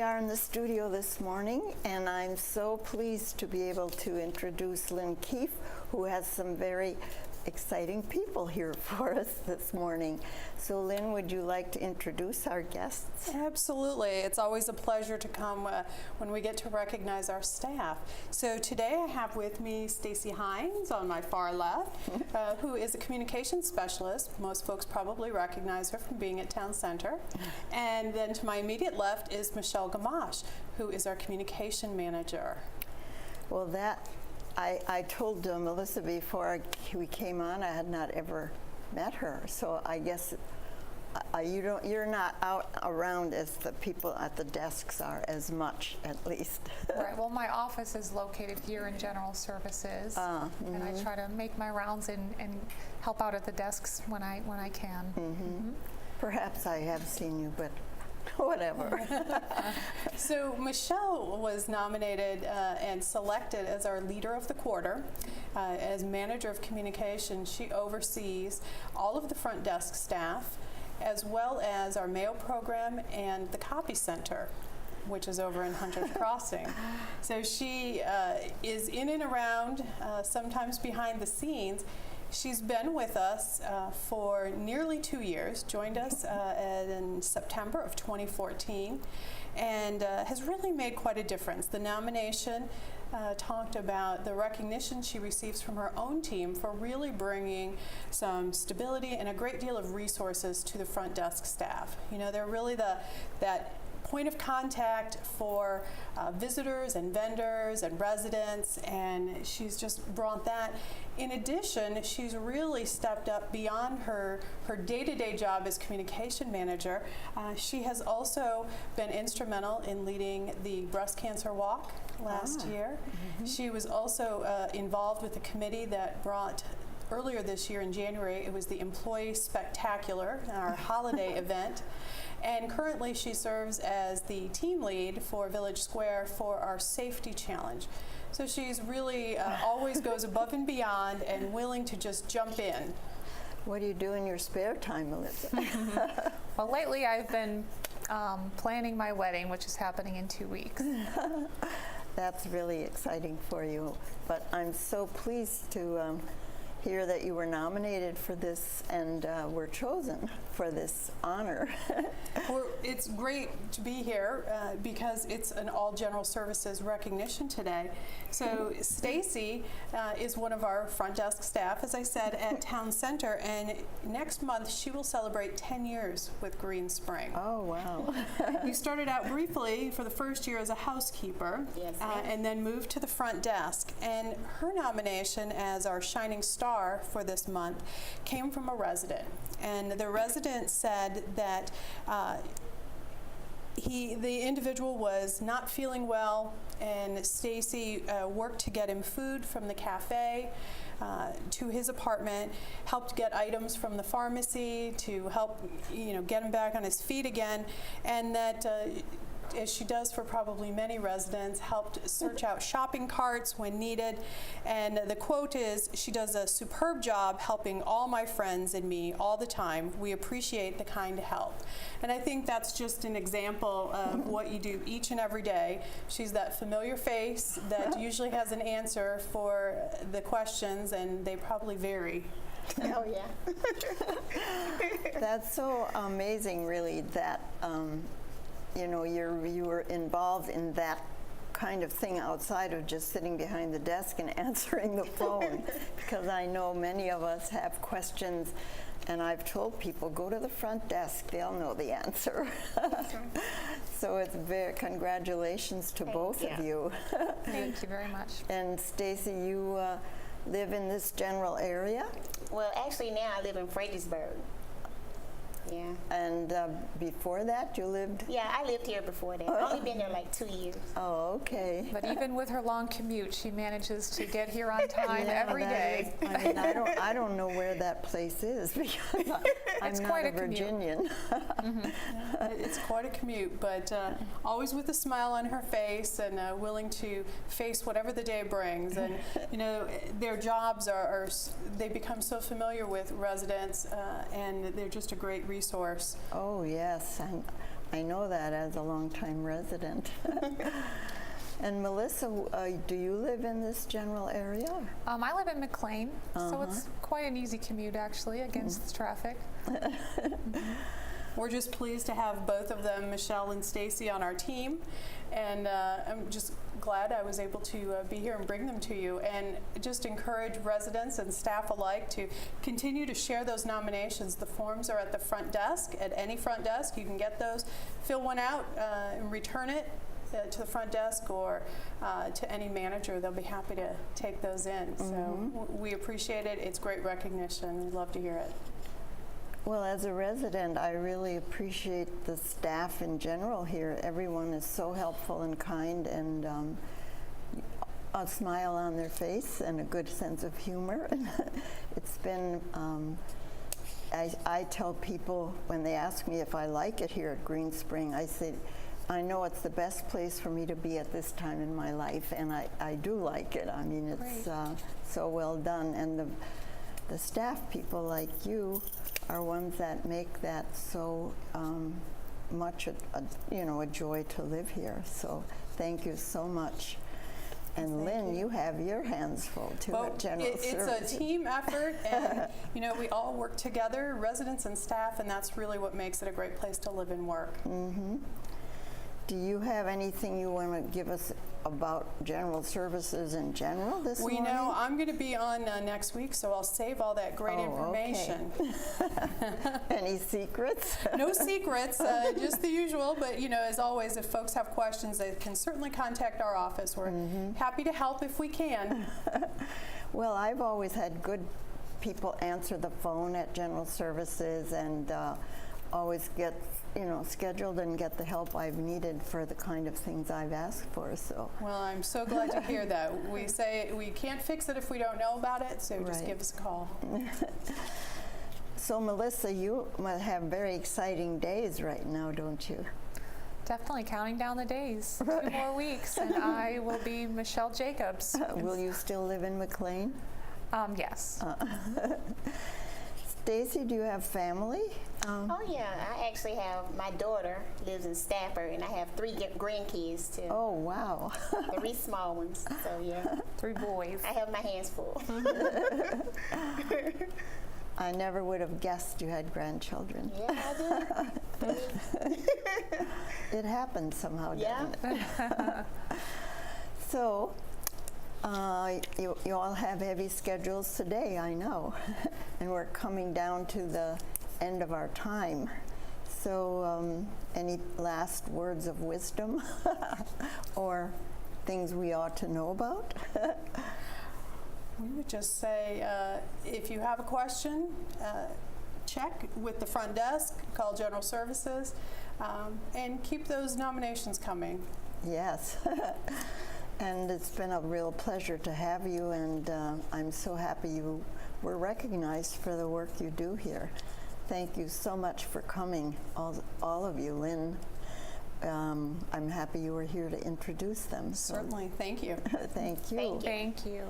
are in the studio this morning, and I'm so pleased to be able to introduce Lynn Keefe, who has some very exciting people here for us this morning. So Lynn, would you like to introduce our guests? Absolutely. It's always a pleasure to come when we get to recognize our staff. So today I have with me Stacy Hines on my far left, who is a communications specialist. Most folks probably recognize her from being at Town Center. And then to my immediate left is Michelle Gamache, who is our communication manager. Well, I told Melissa before we came on I had not ever met her, so I guess you're not out around as the people at the desks are as much, at least. Right. Well, my office is located here in General Services, and I try to make my rounds and help out at the desks when I can. Perhaps I have seen you, but whatever. So Michelle was nominated and selected as our leader of the quarter. As manager of communication, she oversees all of the front desk staff, as well as our mail program and the copy center, which is over in Hunter's Crossing. So she is in and around, sometimes behind the scenes. She's been with us for nearly 2 years, joined us in September of 2014, and has really made quite a difference. The nomination talked about the recognition she receives from her own team for really bringing some stability and a great deal of resources to the front desk staff. You know, they're really that point of contact for visitors and vendors and residents, and she's just brought that. In addition, she's really stepped up beyond her day-to-day job as communication manager. She has also been instrumental in leading the breast cancer walk last year. She was also involved with the committee that brought earlier this year in January, it was the Employee Spectacular, our holiday event. And currently she serves as the team lead for Village Square for our safety challenge. So she's really always goes above and beyond and willing to just jump in. What do you do in your spare time, Melissa? Well, lately I've been planning my wedding, which is happening in 2 weeks. That's really exciting for you, but I'm so pleased to hear that you were nominated for this and were chosen for this honor. Well, it's great to be here because it's an all general services recognition today. So Stacy is one of our front desk staff, as I said, at Town Center, and next month she will celebrate 10 years with Green Spring. Oh, wow. You started out briefly for the first year as a housekeeper, Yes, and then moved to the front desk. And her nomination as our shining star for this month came from a resident. And the resident said that the individual was not feeling well, and Stacy worked to get him food from the cafe to his apartment, helped get items from the pharmacy to help get him back on his feet again, and that as she does for probably many residents, helped search out shopping carts when needed. And the quote is, "She does a superb job helping all my friends and me all the time. We appreciate the kind help." And I think that's just an example of what you do each and every day. She's that familiar face that usually has an answer for the questions, and they probably vary. Oh, yeah. That's so amazing, really, that you were involved in that kind of thing outside of just sitting behind the desk and answering the phone. Because I know many of us have questions, and I've told people, go to the front desk, they'll know the answer. So it's congratulations to both of you. Thank you very much. And Stacy, you live in this general area? Well, actually now I live in Fredericksburg. Yeah. And before that, you lived? Yeah, I lived here before that. I've only been there like 2 years. Oh, okay. But even with her long commute, she manages to get here on time every day. I mean, I don't know where that place is because I'm It's not quite a a commute. Virginian. It's quite a commute, but always with a smile on her face and willing to face whatever the day brings. And their jobs they become so familiar with residents, and they're just a great resource. Oh, yes. And I know that as a longtime resident. And Melissa, do you live in this general area? I live in McLean, so it's quite an easy commute actually against the traffic. We're just pleased to have both of them, Michelle and Stacy, on our team, and I'm just glad I was able to be here and bring them to you, and just encourage residents and staff alike to continue to share those nominations. The forms are at the front desk, at any front desk. You can get those, fill one out, and return it to the front desk or to any manager. They'll be happy to take those in. So we appreciate it. It's great recognition. We'd love to hear it. Well, as a resident, I really appreciate the staff in general here. Everyone is so helpful and kind, and a smile on their face and a good sense of humor. It's been, I tell people when they ask me if I like it here at Green Spring, I say, I know it's the best place for me to be at this time in my life, and I do like it. I mean, it's so well done, and the staff people like you are ones that make that so much a joy to live here. So thank you so much. And Lynn, you have your hands full too at General Services. It's a team effort, and we all work together, residents and staff, and that's really what makes it a great place to live and work. Do you have anything you want to give us about General Services in general this morning? We know I'm going to be on next week, so I'll save all that great information. Okay. Any secrets? No secrets, just the usual. But as always, if folks have questions, they can certainly contact our office. We're happy to help if we can. Well, I've always had good people answer the phone at General Services, and always get scheduled and get the help I've needed for the kind of things I've asked for. So well, I'm so glad to hear that. We say we can't fix it if we don't know about it, so just give us a call. So Melissa, you must have very exciting days right now, don't you? Definitely counting down the days. 2 more weeks, and I will be Michelle Jacobs. Will you still live in McLean? Yes. Stacy, do you have family? Oh yeah, I actually have, my daughter lives in Stafford, and I have 3 grandkids too. Oh, wow. 3 small ones, so yeah. 3 boys. I have my hands full. I never would have guessed you had grandchildren. Yeah, I do. It happened somehow, Yeah. didn't it? So, you all have heavy schedules today, I know. And we're coming down to the end of our time. So any last words of wisdom or things we ought to know about? We would just say, if you have a question, check with the front desk, call General Services, and keep those nominations coming. Yes. And it's been a real pleasure to have you, and I'm so happy you were recognized for the work you do here. Thank you so much for coming, all of you. Lynn, I'm happy you were here to introduce them. Certainly. Thank you. Thank you. Thank you. Thank you.